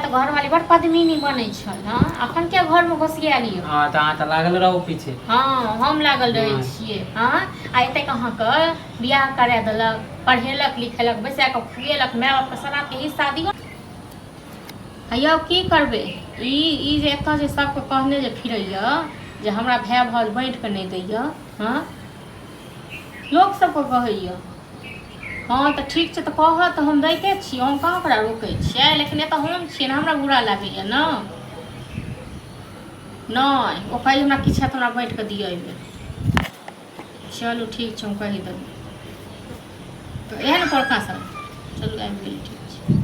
तो घर वाली बड़ पदमी नहीं बने छल। हां अखन के घर में घुसिया लियो। हां त अहाँ त लागल रहू पीछे। हां हम लागल रहे छिए। हां आ एते कहां के बियाह करा देलक, पढ़ेलक लिखेलक, बैसा के खुएलक, माय बाप के सना के हिस्सा दियो। हैया की करबे ई जे एत जे सबके कहने जे फिरैया जे हमरा भाय भाव बांट के नहीं दैया। हां लोग सबके कहैया। हाँ तो ठीक है तो कह तो हम दैते छी, हम कहाँ ओकरा रोकै छियै, लेकिन एतऽ हम छियै ने हमरा बुरा लागैया न। नहीं ओ कही हमरा किछु है तो हमरा बाँटि कऽ दिअ एहिबेर। चलू ठीक छै हम कहि देबै। तो एहन बड़का सब चलू आबि गेली ठीक छै।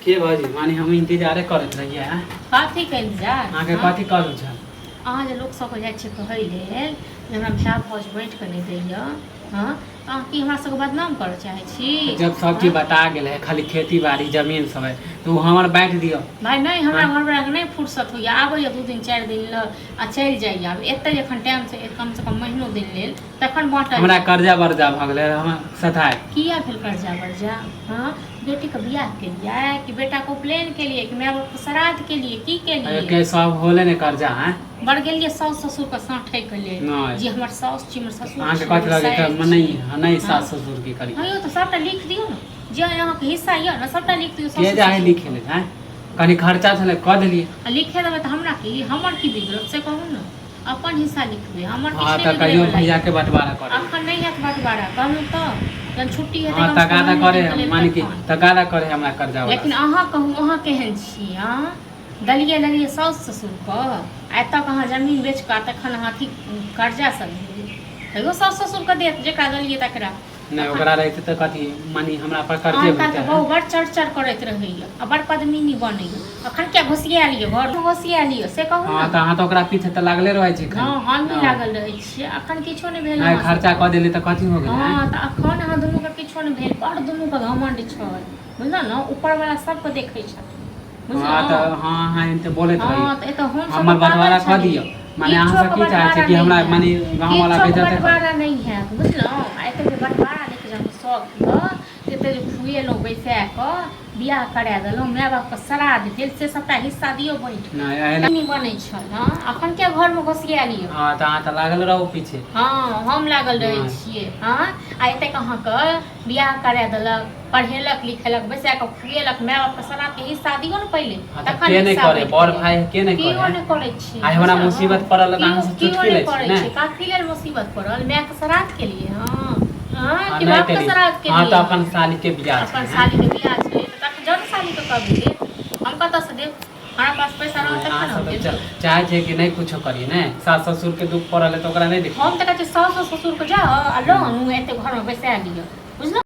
के भाजी माने हम इंतजारे करैत रहिए। कथी के इंतजार अहाँके कथी करू छ अहाँ जे लोक सबके जाइ छियै कहै लेल जे हमरा भाय भौज बाँटि कऽ नहि दैया। हाँ तो अहाँ की हमरा सबके बदनाम करऽ चाहै छी? जब सब चीज बता गेल है खाली खेती बाड़ी जमीन सब है तो हमर बाँट दियो। भाई नहीं हमरा घर वाला के नहीं फुर्सत होइया, आबैया 2 दिन 4 दिन ल आ चलि जाइया। अब एते जखन टाइम से कम महीनो दिन लेल तखन बाँटल। हमरा कर्जा बर्जा भ गेलै हम सधाय। किया भेल कर्जा बर्जा? हाँ बेटी के बियाह के लिए कि बेटा को उपनयन के लिए कि माय बाप के श्राद्ध के लिए की के लिए? के सब होले ने कर्जा है बढ़ गेलिए सास ससुर के साथे के लिए जी हमर सास छी हमर ससुर अहाँ के कथि लगे त नहीं सास ससुर की करी। हां तो सबटा लिख दियो ना जे अहाँ के हिस्सा य ना सबटा लिख दियो। के जाहे लिखे ले हैं कनी खर्चा छले क देलिए। लिखे देबै त हमरा की हमर की बिगड़त से कहू ना, अपन हिस्सा लिखबे हमर किछ हां नहीं। त कहियो भैया के बंटवारा कर अखन नहीं है बंटवारा कहू त जन छुट्टी हेतै हां तकादा करे माने की तकादा करे हमरा कर्जा वाला। लेकिन अहाँ कहू अहाँ केहन छी? हां दलिए सास ससुर को एतऽ कहाँ जमीन बेच कऽ तखन अहाँ की कर्जा सब हेगो सास ससुर के देत जेकरा दलिए तकरा नहीं ओकरा रहते त कथी मानी हमरा पर कर्जे होते है। बहुत बड़ चढ़ करैत रहैया आ बड़ पदमी नहीं बनैया। अखन क्या घुसिया लियो घर में घुसिया लियो से कहू हां त अहाँ त ओकरा पीछे त लागले रहै छी। हां हम भी लागल रहै छियै। अखन किछो नहीं भेल नहीं खर्चा क देली त कथी हो गेल? हां त अखन अहाँ दुनू के किछो नहीं भेल, बड़ दुनू के घमंड छै बुझल न, ऊपर वाला सबके देखै छथिन। हां त हां हां इनते बोलैत रही। हां त एतऽ हम हमर बंटवारा क दियो माने अहाँ सब की चाहै छी कि हमरा माने गांव वाला बेचत है? बंटवारा नहीं है बुझलौ एते के बंटवारा लेके जाऊ सब एते जे खुएलौ बैसा क बियाह करा देलौ, माय बाप के श्राद्ध भेल से सबटा हिस्सा दियो बाँटि नहीं बनै छल। हां अखन के घर में घुसिया लियो। हां त अहाँ त लागल रहू पीछे। हां हम लागल रहे छिए। हां आ एते कहां के बियाह करा देलक, पढ़ेलक लिखेलक, बैसा के खुएलक, माय बाप के सना के हिस्सा दियो न पहिले तखन के नहीं करे बड़ भाई के नहीं करे। कियो नहीं करे छी आइ हमरा मुसीबत पड़ल त अहाँ से चुटकी ले छी ने काफी लेल मुसीबत पड़ल माय के श्राद्ध के लिए। हां हां कि बाप के श्राद्ध के लिए। हां त अपन साली के बियाह छै। अपन साली के बियाह छै त जन साली के कब दे हम कत से देब? हमरा पास पैसा रहत तखन हम चाहे छै कि नहीं कुछो करी ने सास ससुर के दुख पड़ल है तो ओकरा नहीं देख। हम त कहै छी सास ससुर के जाओ आ लो एते घर में बैसा लियो बुझल।